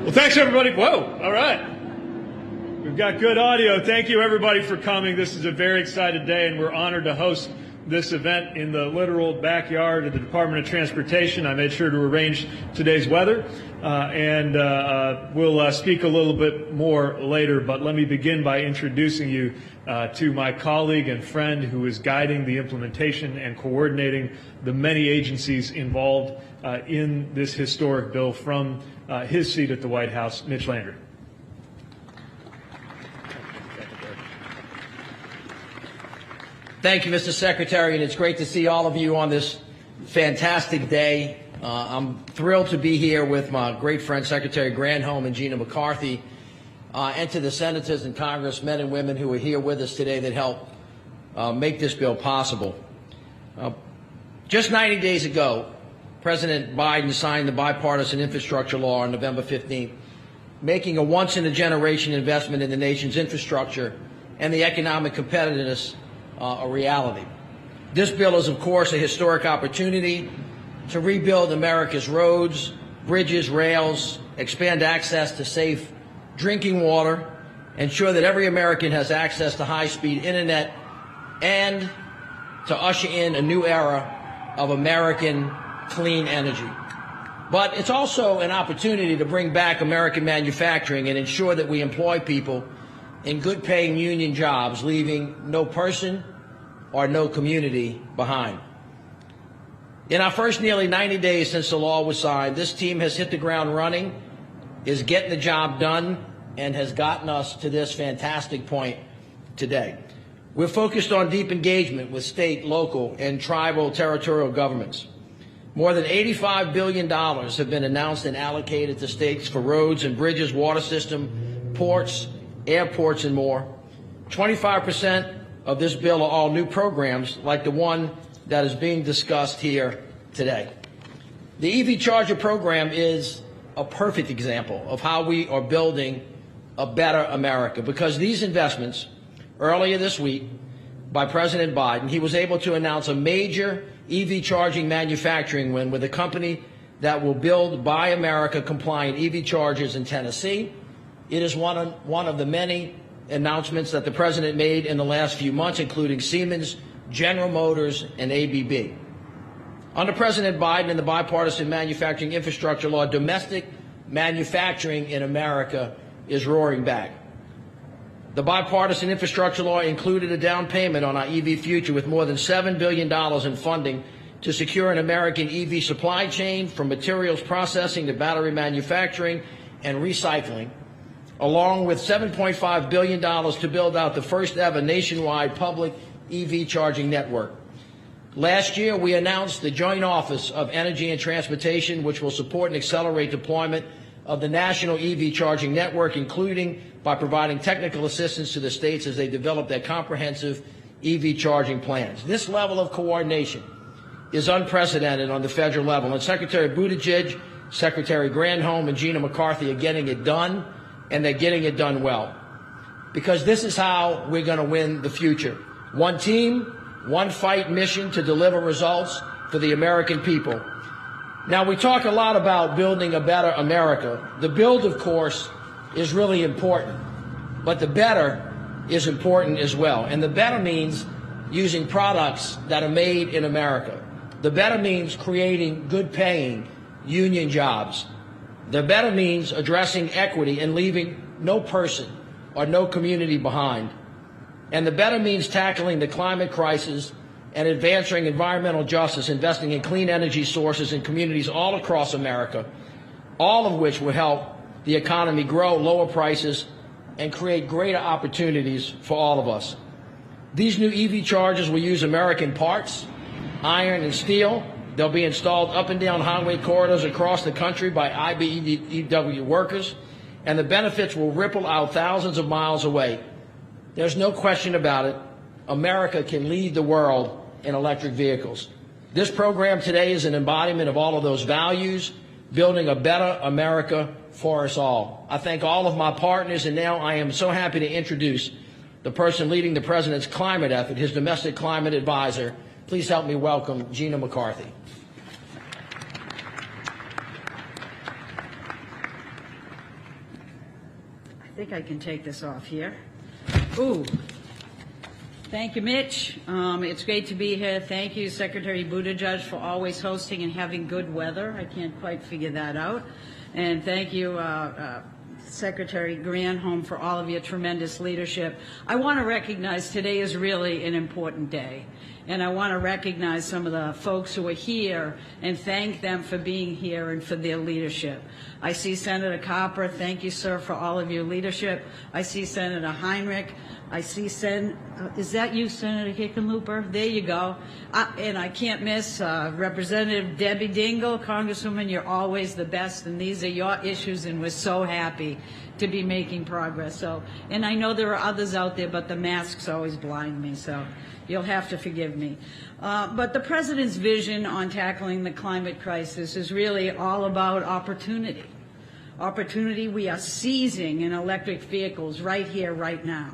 Well, thanks, everybody. Whoa, all right. We've got good audio. Thank you, everybody, for coming. This is a very exciting day, and we're honored to host this event in the literal backyard of the Department of Transportation. I made sure to arrange today's weather, and we'll speak a little bit more later, but let me begin by introducing you to my colleague and friend who is guiding the implementation and coordinating the many agencies involved in this historic bill from his seat at the White House, Mitch Landrieu. Thank you, Mr. Secretary, and it's great to see all of you on this fantastic day. I'm thrilled to be here with my great friend, Secretary Granholm and Gina McCarthy, and to the senators and congressmen and women who are here with us today that helped make this bill possible. Just 90 days ago, President Biden signed the bipartisan infrastructure law on November 15th, making a once-in-a-generation investment in the nation's infrastructure and the economic competitiveness a reality. This bill is, of course, a historic opportunity to rebuild America's roads, bridges, rails, expand access to safe drinking water, ensure that every American has access to high-speed internet, and to usher in a new era of American clean energy. But it's also an opportunity to bring back American manufacturing and ensure that we employ people in good-paying union jobs, leaving no person or no community behind. In our first nearly 90 days since the law was signed, this team has hit the ground running, is getting the job done, and has gotten us to this fantastic point today. We're focused on deep engagement with state, local, and tribal territorial governments. More than $85 billion have been announced and allocated to states for roads and bridges, water system, ports, airports, and more. 25% of this bill are all new programs like the one that is being discussed here today. The EV Charger program is a perfect example of how we are building a better America, because these investments, earlier this week by President Biden, he was able to announce a major EV charging manufacturing win with a company that will build Buy America compliant EV chargers in Tennessee. It is one of the many announcements that the President made in the last few months, including Siemens, General Motors, and ABB. Under President Biden and the bipartisan manufacturing infrastructure law, domestic manufacturing in America is roaring back. The bipartisan infrastructure law included a down payment on our EV future with more than $7 billion in funding to secure an American EV supply chain from materials processing to battery manufacturing and recycling, along with $7.5 billion to build out the first ever nationwide public EV charging network. Last year, we announced the Joint Office of Energy and Transportation, which will support and accelerate deployment of the national EV charging network, including by providing technical assistance to the states as they develop their comprehensive EV charging plans. This level of coordination is unprecedented on the federal level, and Secretary Buttigieg, Secretary Granholm, and Gina McCarthy are getting it done, and they're getting it done well. Because this is how we're going to win the future. One team, one fight mission to deliver results for the American people. Now, we talk a lot about building a better America. The build, of course, is really important, but the better is important as well. And the better means using products that are made in America. The better means creating good-paying union jobs. The better means addressing equity and leaving no person or no community behind. And the better means tackling the climate crisis and advancing environmental justice, investing in clean energy sources in communities all across America, all of which will help the economy grow, lower prices, and create greater opportunities for all of us. These new EV chargers will use American parts, iron and steel. They'll be installed up and down highway corridors across the country by IBEW workers, and the benefits will ripple out thousands of miles away. There's no question about it. America can lead the world in electric vehicles. This program today is an embodiment of all of those values, building a better America for us all. I thank all of my partners, and now I am so happy to introduce the person leading the President's climate effort, his domestic climate advisor. Please help me welcome Gina McCarthy. think I can take this off here. Ooh. Thank you, Mitch. It's great to be here. Thank you, Secretary Buttigieg, for always hosting and having good weather. I can't quite figure that out. And thank you, Secretary Granholm, for all of your tremendous leadership. I want to recognize today is really an important day. And I want to recognize some of the folks who are here and thank them for being here and for their leadership. I see Senator Copper. Thank you, sir, for all of your leadership. I see Senator Heinrich. I see is that you, Senator Hickenlooper? There you go. And I can't miss Representative Debbie Dingell. Congresswoman, you're always the best, and these are your issues, and we're so happy to be making progress. So, and I know there are others out there, but the masks always blind me, so you'll have to forgive me. But the President's vision on tackling the climate crisis is really all about opportunity. Opportunity we are seizing in electric vehicles right here, right now.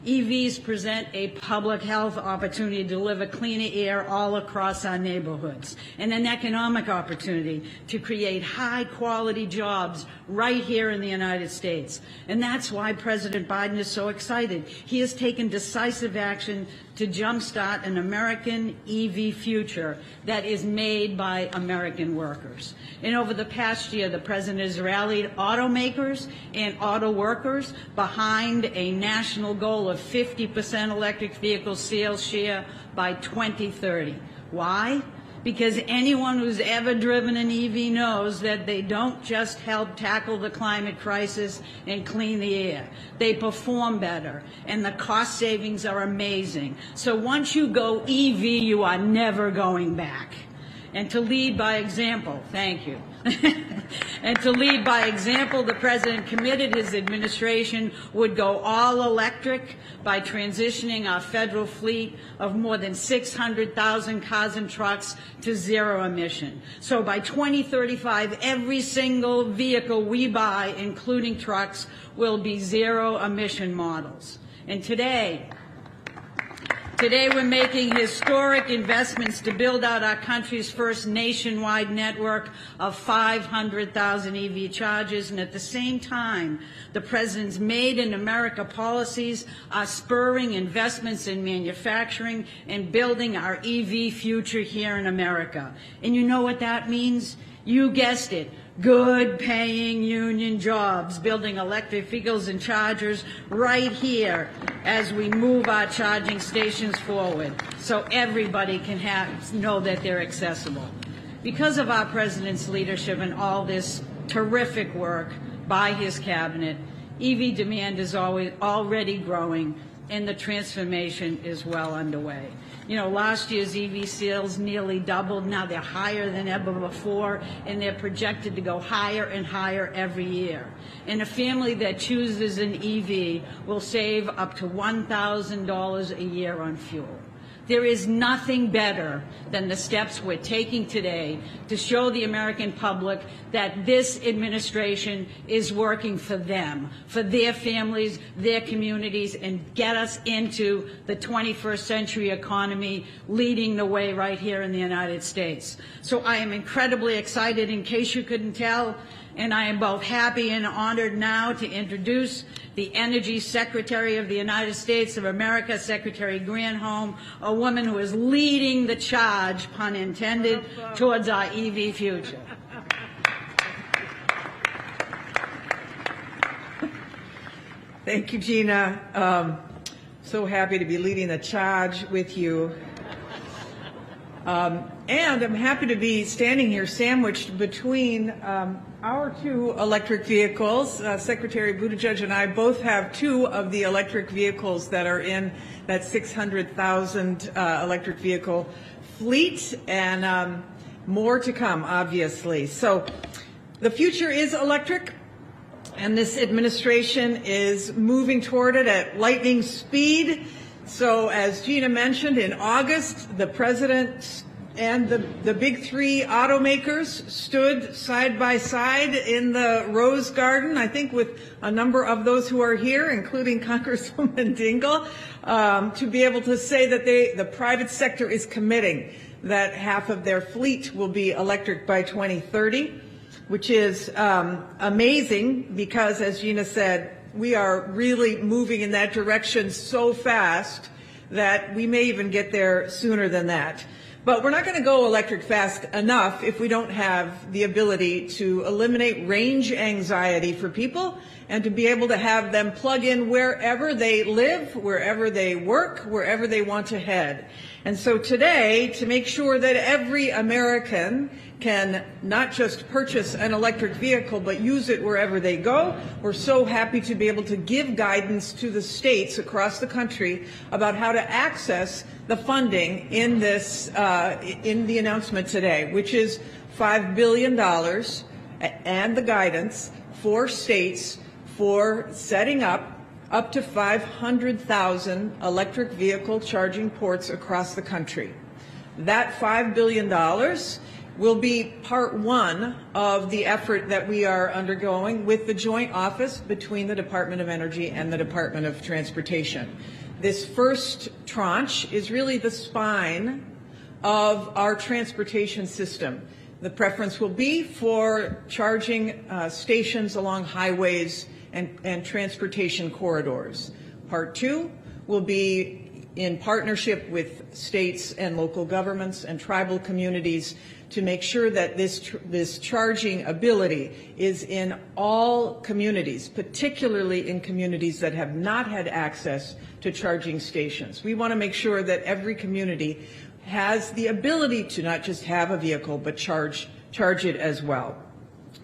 EVs present a public health opportunity to deliver cleaner air all across our neighborhoods, and an economic opportunity to create high-quality jobs right here in the United States. And that's why President Biden is so excited. He has taken decisive action to jumpstart an American EV future that is made by American workers. And over the past year, the President has rallied automakers and auto workers behind a national goal of 50% electric vehicle sales share by 2030. Why? Because anyone who's ever driven an EV knows that they don't just help tackle the climate crisis and clean the air. They perform better, and the cost savings are amazing. So once you go EV, you are never going back. And to lead by example, thank you. And to lead by example, the President committed his administration would go all electric by transitioning our federal fleet of more than 600,000 cars and trucks to zero emission. So by 2035, every single vehicle we buy, including trucks, will be zero emission models. And today we're making historic investments to build out our country's first nationwide network of 500,000 EV chargers, and at the same time, the President's Made in America policies are spurring investments in manufacturing and building our EV future here in America. And you know what that means? You guessed it. Good paying union jobs, building electric vehicles and chargers right here as we move our charging stations forward so everybody can know that they're accessible. Because of our President's leadership and all this terrific work by his cabinet, EV demand is already growing, and the transformation is well underway. You know, last year's EV sales nearly doubled. Now they're higher than ever before, and they're projected to go higher and higher every year. And a family that chooses an EV will save up to $1,000 a year on fuel. There is nothing better than the steps we're taking today to show the American public that this administration is working for them, for their families, their communities, and get us into the 21st century economy, leading the way right here in the United States. So I am incredibly excited, in case you couldn't tell, and I am both happy and honored now to introduce the Energy Secretary of the United States of America, Secretary Granholm, a woman who is leading the charge, pun intended, towards our EV future. Thank you, Gina. So happy to be leading the charge with you. And I'm happy to be standing here sandwiched between our two electric vehicles. Secretary Buttigieg and I both have two of the electric vehicles that are in that 600,000 electric vehicle fleet, and more to come, obviously. So the future is electric, and this administration is moving toward it at lightning speed. So as Gina mentioned, in August, the President and the big three automakers stood side by side in the Rose Garden, I think with a number of those who are here, including Congresswoman Dingell, to be able to say that the private sector is committing that half of their fleet will be electric by 2030, which is amazing because, as Gina said, we are really moving in that direction so fast that we may even get there sooner than that. But we're not going to go electric fast enough if we don't have the ability to eliminate range anxiety for people and to be able to have them plug in wherever they live, wherever they work, wherever they want to head. And so today, to make sure that every American can not just purchase an electric vehicle, but use it wherever they go, we're so happy to be able to give guidance to the states across the country about how to access the funding in this, in the announcement today, which is $5 billion and the guidance for states for setting up to 500,000 electric vehicle charging ports across the country. That $5 billion will be part one of the effort that we are undergoing with the joint office between the Department of Energy and the Department of Transportation. This first tranche is really the spine of our transportation system. The preference will be for charging stations along highways and transportation corridors. Part two will be in partnership with states and local governments and tribal communities to make sure that this charging ability is in all communities, particularly in communities that have not had access to charging stations. We want to make sure that every community has the ability to not just have a vehicle, but charge it as well.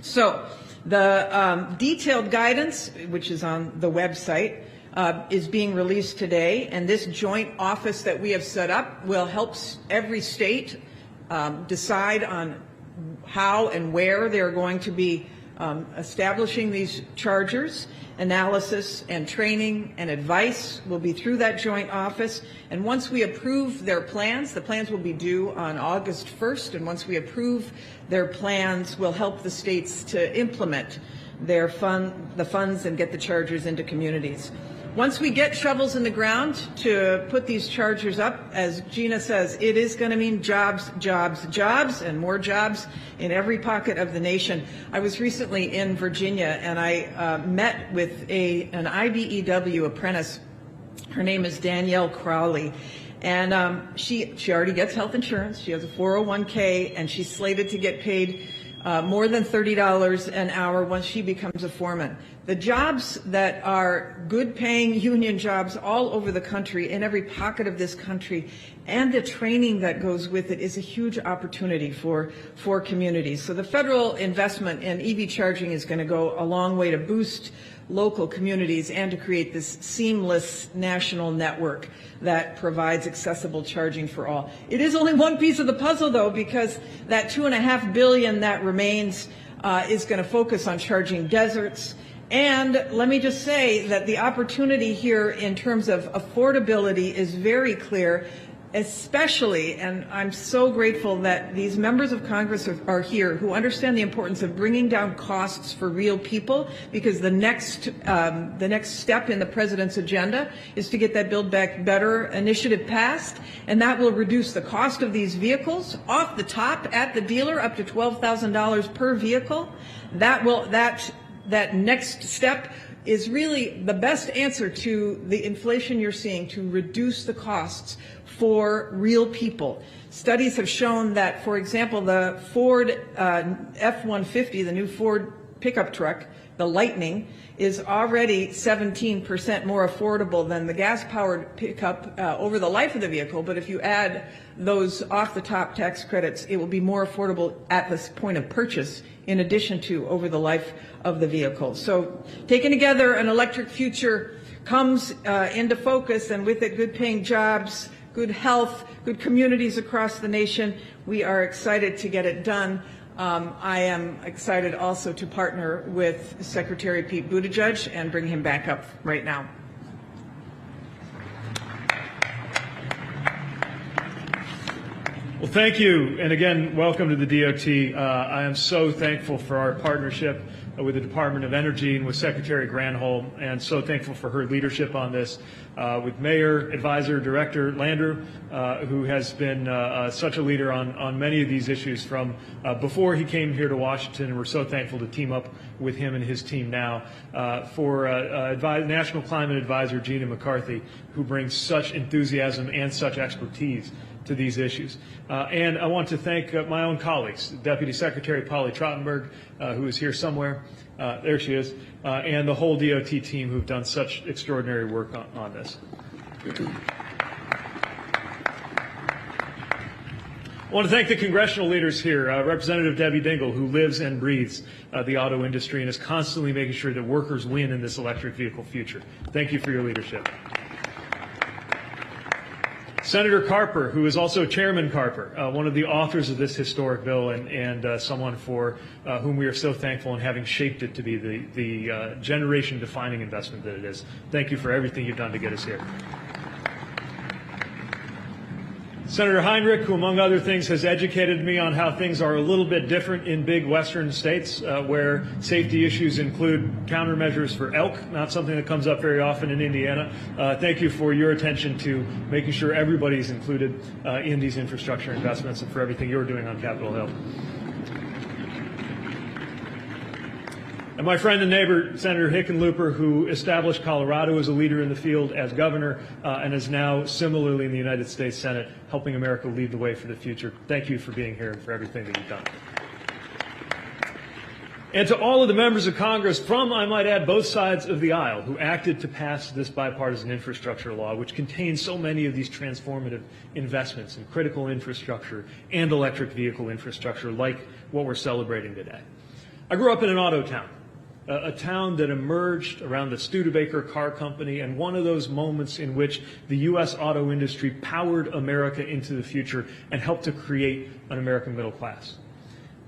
So the detailed guidance, which is on the website, is being released today, and this joint office that we have set up will help every state decide on how and where they're going to be establishing these chargers. Analysis and training and advice will be through that joint office. And once we approve their plans, the plans will be due on August 1st, and once we approve their plans, we'll help the states to implement the funds and get the chargers into communities. Once we get shovels in the ground to put these chargers up, as Gina says, it is going to mean jobs, jobs, jobs, and more jobs in every pocket of the nation. I was recently in Virginia, and I met with an IBEW apprentice. Her name is Danielle Crowley. And she already gets health insurance. She has a 401k, and she's slated to get paid more than $30 an hour once she becomes a foreman. The jobs that are good-paying union jobs all over the country, in every pocket of this country, and the training that goes with it is a huge opportunity for communities. So the federal investment in EV charging is going to go a long way to boost local communities and to create this seamless national network that provides accessible charging for all. It is only one piece of the puzzle, though, because that $2.5 billion that remains is going to focus on charging deserts. And let me just say that the opportunity here in terms of affordability is very clear, especially, and I'm so grateful that these members of Congress are here who understand the importance of bringing down costs for real people, because the next step in the president's agenda is to get that Build Back Better initiative passed, and that will reduce the cost of these vehicles off the top at the dealer up to $12,000 per vehicle. That next step is really the best answer to the inflation you're seeing, to reduce the costs for real people. Studies have shown that, for example, the Ford F-150, the new Ford pickup truck, the Lightning, is already 17% more affordable than the gas-powered pickup over the life of the vehicle. But if you add those off-the-top tax credits, it will be more affordable at this point of purchase, in addition to over the life of the vehicle. So taken together, an electric future comes into focus, and with it, good-paying jobs, good health, good communities across the nation. We are excited to get it done. I am excited also to partner with Secretary Pete Buttigieg and bring him back up right now. Well, thank you, and again, welcome to the DOT. I am so thankful for our partnership with the Department of Energy and with Secretary Granholm, and so thankful for her leadership on this, with Mayor, Advisor, Director Lander, who has been such a leader on many of these issues from before he came here to Washington, and we're so thankful to team up with him and his team now. For National Climate Advisor Gina McCarthy, who brings such enthusiasm and such expertise to these issues. And I want to thank my own colleagues, Deputy Secretary Polly Trottenberg, who is here somewhere, there she is, and the whole DOT team who've done such extraordinary work on this. I want to thank the congressional leaders here, Representative Debbie Dingell, who lives and breathes the auto industry and is constantly making sure that workers win in this electric vehicle future. Thank you for your leadership. Senator Carper, who is also Chairman Carper, one of the authors of this historic bill and someone for whom we are so thankful in having shaped it to be the generation-defining investment that it is. Thank you for everything you've done to get us here. Senator Heinrich, who among other things has educated me on how things are a little bit different in big western states where safety issues include countermeasures for elk, not something that comes up very often in Indiana. Thank you for your attention to making sure everybody is included in these infrastructure investments and for everything you're doing on Capitol Hill. And my friend and neighbor, Senator Hickenlooper, who established Colorado as a leader in the field as governor and is now similarly in the United States Senate, helping America lead the way for the future. Thank you for being here and for everything that you've done. And to all of the members of Congress from, I might add, both sides of the aisle who acted to pass this bipartisan infrastructure law, which contains so many of these transformative investments in critical infrastructure and electric vehicle infrastructure like what we're celebrating today. I grew up in an auto town. A town that emerged around the Studebaker car company and one of those moments in which the U.S. auto industry powered America into the future and helped to create an American middle class.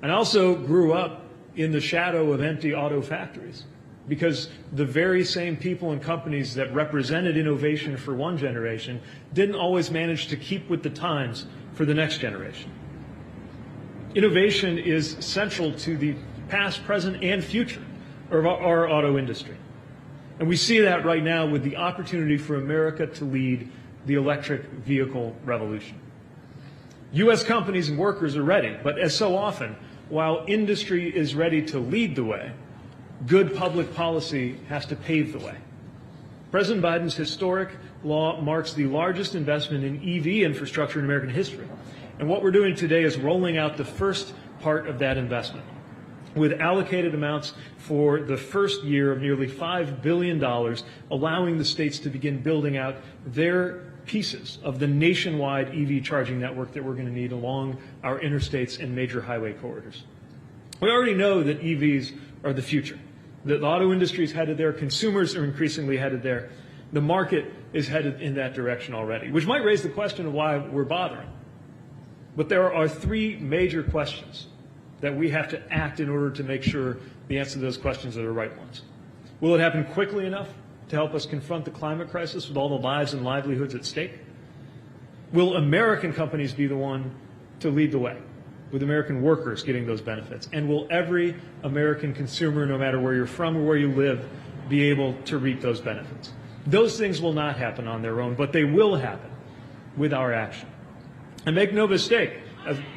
And I also grew up in the shadow of empty auto factories because the very same people and companies that represented innovation for one generation didn't always manage to keep with the times for the next generation. Innovation is central to the past, present, and future of our auto industry. And we see that right now with the opportunity for America to lead the electric vehicle revolution. U.S. companies and workers are ready, but as so often, while industry is ready to lead the way, good public policy has to pave the way. President Biden's historic law marks the largest investment in EV infrastructure in American history. And what we're doing today is rolling out the first part of that investment, with allocated amounts for the first year of nearly $5 billion, allowing the states to begin building out their pieces of the nationwide EV charging network that we're going to need along our interstates and major highway corridors. We already know that EVs are the future. The auto industry is headed there. Consumers are increasingly headed there. The market is headed in that direction already, which might raise the question of why we're bothering. But there are three major questions that we have to act in order to make sure the answer to those questions are the right ones. Will it happen quickly enough to help us confront the climate crisis with all the lives and livelihoods at stake? Will American companies be the one to lead the way, with American workers getting those benefits? And will every American consumer, no matter where you're from or where you live, be able to reap those benefits? Those things will not happen on their own, but they will happen with our action. And make no mistake,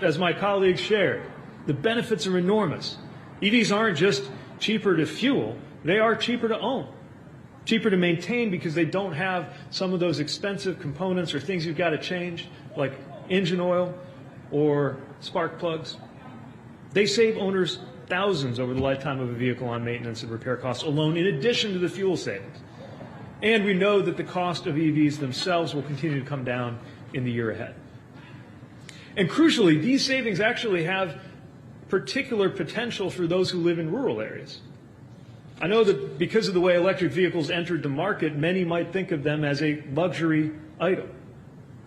as my colleagues shared, the benefits are enormous. EVs aren't just cheaper to fuel, they are cheaper to own. Cheaper to maintain because they don't have some of those expensive components or things you've got to change, like engine oil or spark plugs. They save owners thousands over the lifetime of a vehicle on maintenance and repair costs alone, in addition to the fuel savings. And we know that the cost of EVs themselves will continue to come down in the year ahead. And crucially, these savings actually have particular potential for those who live in rural areas. I know that because of the way electric vehicles entered the market, many might think of them as a luxury item,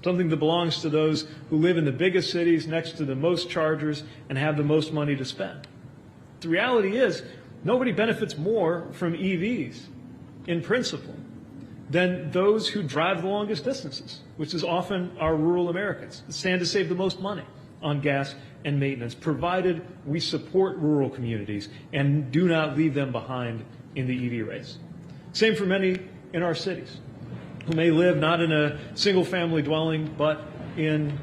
something that belongs to those who live in the biggest cities next to the most chargers and have the most money to spend. The reality is, nobody benefits more from EVs in principle than those who drive the longest distances, which is often our rural Americans, stand to save the most money on gas and maintenance, provided we support rural communities and do not leave them behind in the EV race. Same for many in our cities who may live not in a single-family dwelling, but in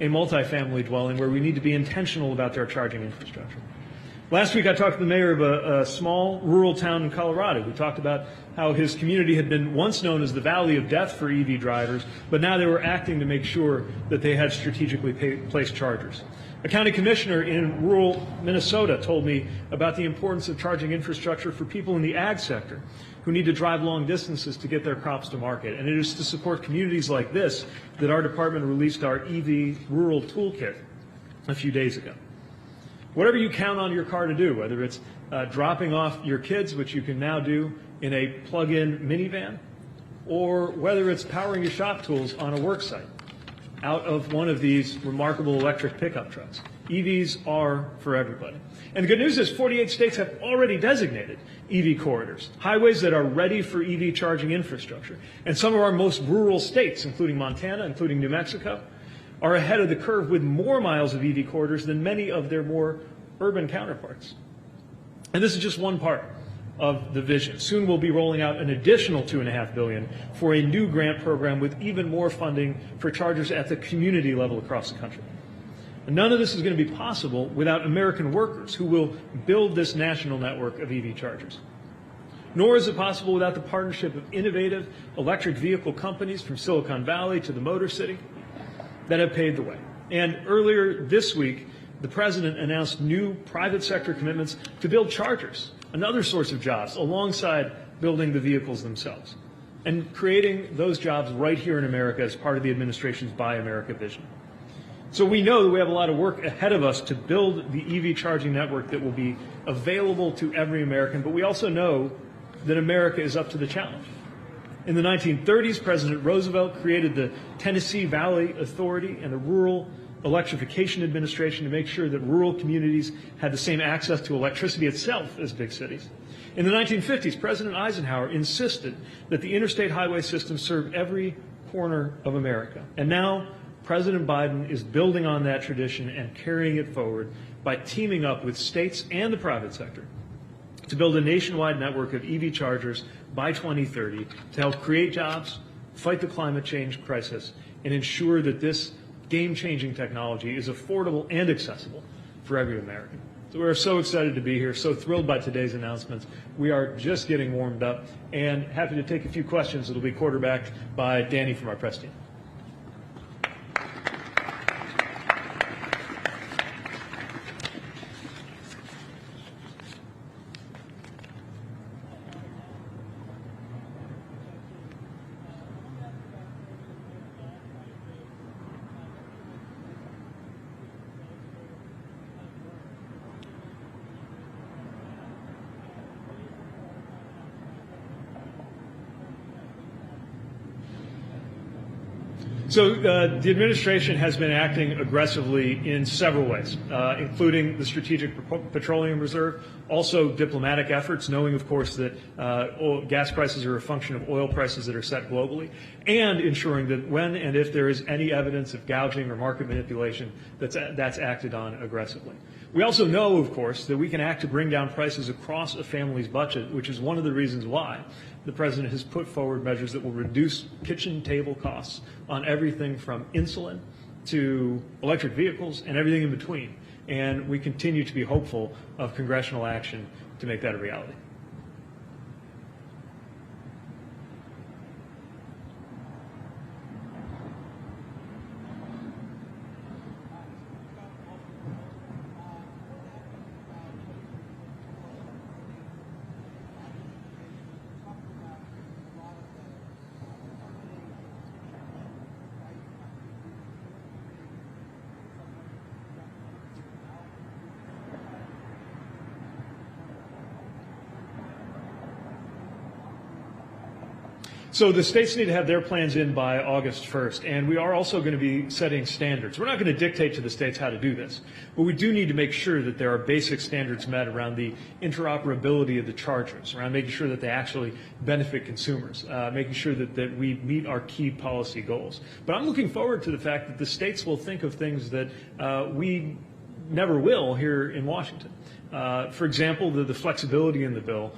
a multifamily dwelling where we need to be intentional about their charging infrastructure. Last week, I talked to the mayor of a small rural town in Colorado. We talked about how his community had been once known as the Valley of Death for EV drivers, but now they were acting to make sure that they had strategically placed chargers. A county commissioner in rural Minnesota told me about the importance of charging infrastructure for people in the ag sector who need to drive long distances to get their crops to market. And it is to support communities like this that our department released our EV Rural Toolkit a few days ago. Whatever you count on your car to do, whether it's dropping off your kids, which you can now do in a plug-in minivan, or whether it's powering your shop tools on a work site out of one of these remarkable electric pickup trucks. EVs are for everybody. And the good news is 48 states have already designated EV corridors, highways that are ready for EV charging infrastructure. And some of our most rural states, including Montana, including New Mexico, are ahead of the curve with more miles of EV corridors than many of their more urban counterparts. And this is just one part of the vision. Soon we'll be rolling out an additional $2.5 billion for a new grant program with even more funding for chargers at the community level across the country. And none of this is going to be possible without American workers who will build this national network of EV chargers. Nor is it possible without the partnership of innovative electric vehicle companies from Silicon Valley to the Motor City that have paved the way. And earlier this week, the President announced new private sector commitments to build chargers, another source of jobs, alongside building the vehicles themselves, and creating those jobs right here in America as part of the administration's Buy America vision. So we know that we have a lot of work ahead of us to build the EV charging network that will be available to every American, but we also know that America is up to the challenge. In the 1930s, President Roosevelt created the Tennessee Valley Authority and the Rural Electrification Administration to make sure that rural communities had the same access to electricity itself as big cities. In the 1950s, President Eisenhower insisted that the interstate highway system serve every corner of America. And now President Biden is building on that tradition and carrying it forward by teaming up with states and the private sector to build a nationwide network of EV chargers by 2030 to help create jobs, fight the climate change crisis, and ensure that this game-changing technology is affordable and accessible for every American. So we're so excited to be here, so thrilled by today's announcements. We are just getting warmed up and happy to take a few questions that will be quarterbacked by Danny from our press team. So the administration has been acting aggressively in several ways, including the Strategic Petroleum Reserve, also diplomatic efforts, knowing, of course, that gas prices are a function of oil prices that are set globally, and ensuring that when and if there is any evidence of gouging or market manipulation, that's acted on aggressively. We also know, of course, that we can act to bring down prices across a family's budget, which is one of the reasons why the President has put forward measures that will reduce kitchen table costs on everything from insulin to electric vehicles and everything in between. And we continue to be hopeful of congressional action to make that a reality. So the states need to have their plans in by August 1st, and we are also going to be setting standards. We're not going to dictate to the states how to do this, but we do need to make sure that there are basic standards met around the interoperability of the chargers, around making sure that they actually benefit consumers, making sure that we meet our key policy goals. But I'm looking forward to the fact that the states will think of things that we never will here in Washington. For example, the flexibility in the bill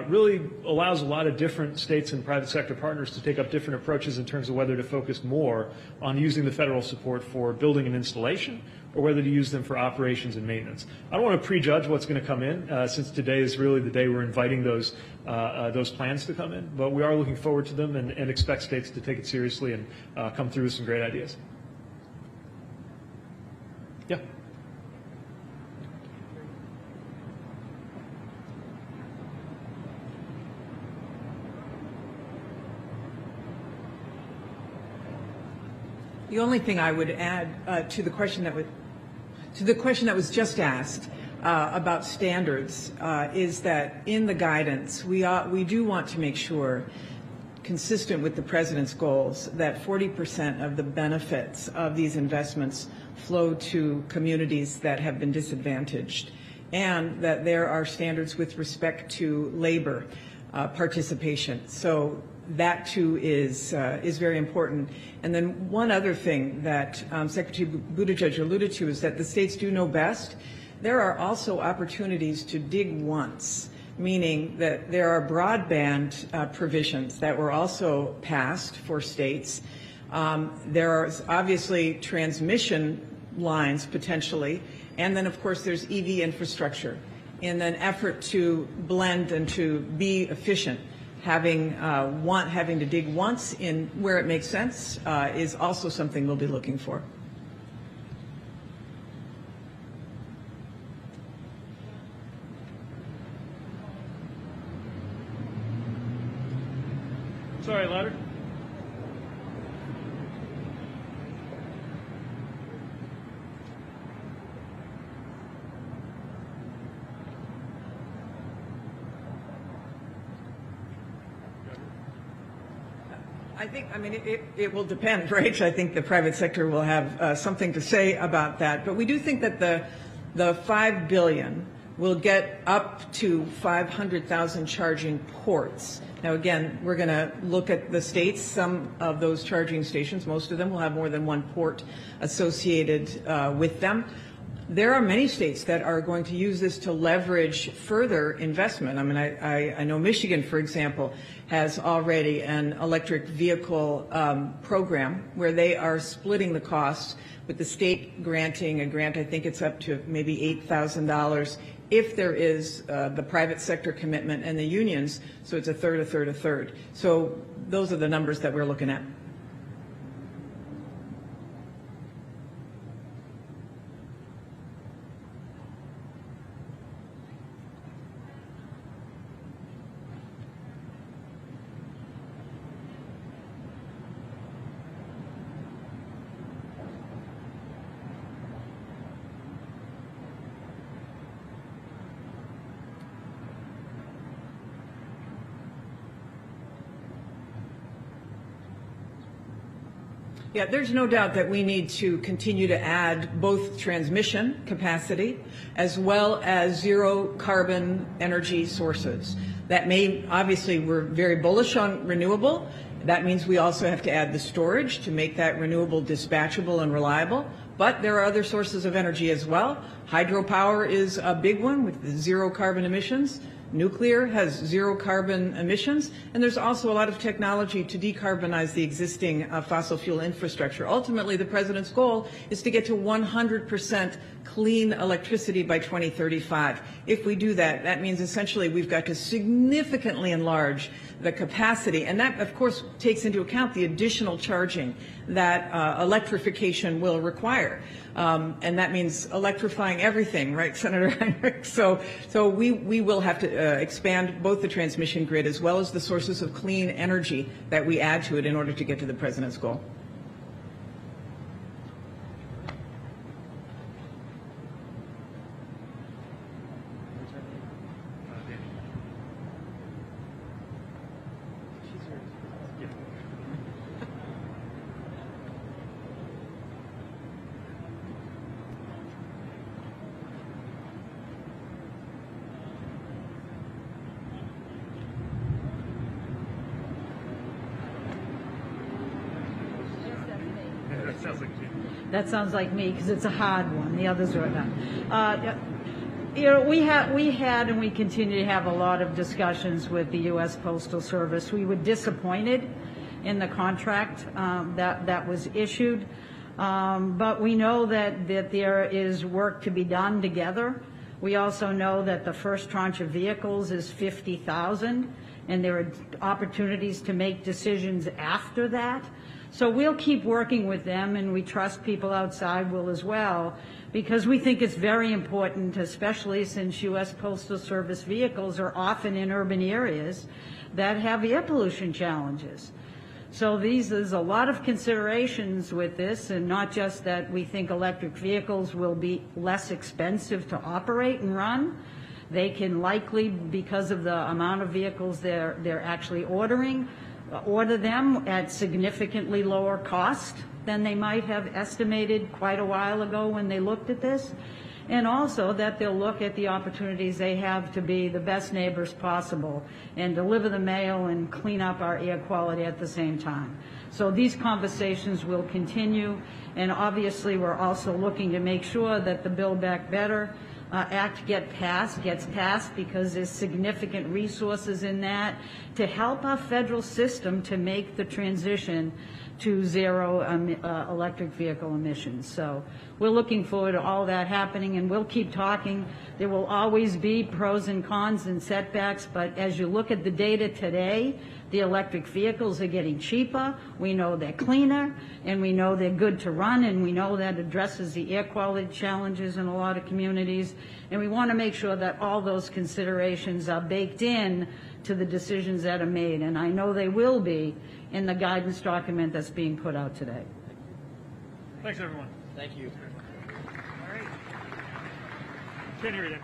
really allows a lot of different states and private sector partners to take up different approaches in terms of whether to focus more on using the federal support for building and installation or whether to use them for operations and maintenance. I don't want to prejudge what's going to come in since today is really the day we're inviting those plans to come in, but we are looking forward to them and expect states to take it seriously and come through with some great ideas. Yeah. The only thing I would add to the question that was just asked about standards is that in the guidance we do want to make sure, consistent with the President's goals, that 40% of the benefits of these investments flow to communities that have been disadvantaged, and that there are standards with respect to labor participation. So that too is very important. And then one other thing that Secretary Buttigieg alluded to is that the states do know best. There are also opportunities to dig once, meaning that there are broadband provisions that were also passed for states. There are obviously transmission lines potentially, and then of course there's EV infrastructure in an effort to blend and to be efficient. Having to dig once in where it makes sense is also something we'll be looking for. Sorry, louder. It will depend, right? I think the private sector will have something to say about that. But we do think that the $5 billion will get up to 500,000 charging ports. Now, again, we're going to look at the states. Some of those charging stations, most of them, will have more than one port associated with them. There are many states that are going to use this to leverage further investment. I mean, I know Michigan, for example, has already an electric vehicle program where they are splitting the costs, with the state granting a grant. I think it's up to maybe $8,000 if there is the private sector commitment and the unions. So it's a third, a third, a third. So those are the numbers that we're looking at. Yeah, there's no doubt that we need to continue to add both transmission capacity as well as zero carbon energy sources. That may, obviously, we're very bullish on renewable. That means we also have to add the storage to make that renewable dispatchable and reliable. But there are other sources of energy as well. Hydropower is a big one with zero carbon emissions. Nuclear has zero carbon emissions, and there's also a lot of technology to decarbonize the existing fossil fuel infrastructure. Ultimately, the President's goal is to get to 100% clean electricity by 2035. If we do that, that means essentially we've got to significantly enlarge the capacity, and that, of course, takes into account the additional charging that electrification will require. And that means electrifying everything, right, Senator Heinrich? So we will have to expand both the transmission grid as well as the sources of clean energy that we add to it in order to get to the President's goal. That sounds like me because it's a hard one. The others are not. You know, we had and we continue to have a lot of discussions with the U.S. Postal Service. We were disappointed in the contract that was issued, but we know that there is work to be done together. We also know that the first tranche of vehicles is 50,000, and there are opportunities to make decisions after that. So we'll keep working with them, and we trust people outside will as well, because we think it's very important, especially since U.S. Postal Service vehicles are often in urban areas that have air pollution challenges. So there's a lot of considerations with this, and not just that we think electric vehicles will be less expensive to operate and run. They can likely, because of the amount of vehicles they're actually ordering, order them at significantly lower cost than they might have estimated quite a while ago when they looked at this. And also that they'll look at the opportunities they have to be the best neighbors possible and deliver the mail and clean up our air quality at the same time. So these conversations will continue, and obviously we're also looking to make sure that the Build Back Better Act gets passed, because there's significant resources in that to help our federal system to make the transition to zero electric vehicle emissions. So we're looking forward to all that happening, and we'll keep talking. There will always be pros and cons and setbacks, but as you look at the data today, the electric vehicles are getting cheaper. We know they're cleaner, and we know they're good to run, and we know that addresses the air quality challenges in a lot of communities. And we want to make sure that all those considerations are baked in to the decisions that are made, and I know they will be in the guidance document that's being put out today. Thanks, everyone. Thank you. All right. Can't hear you.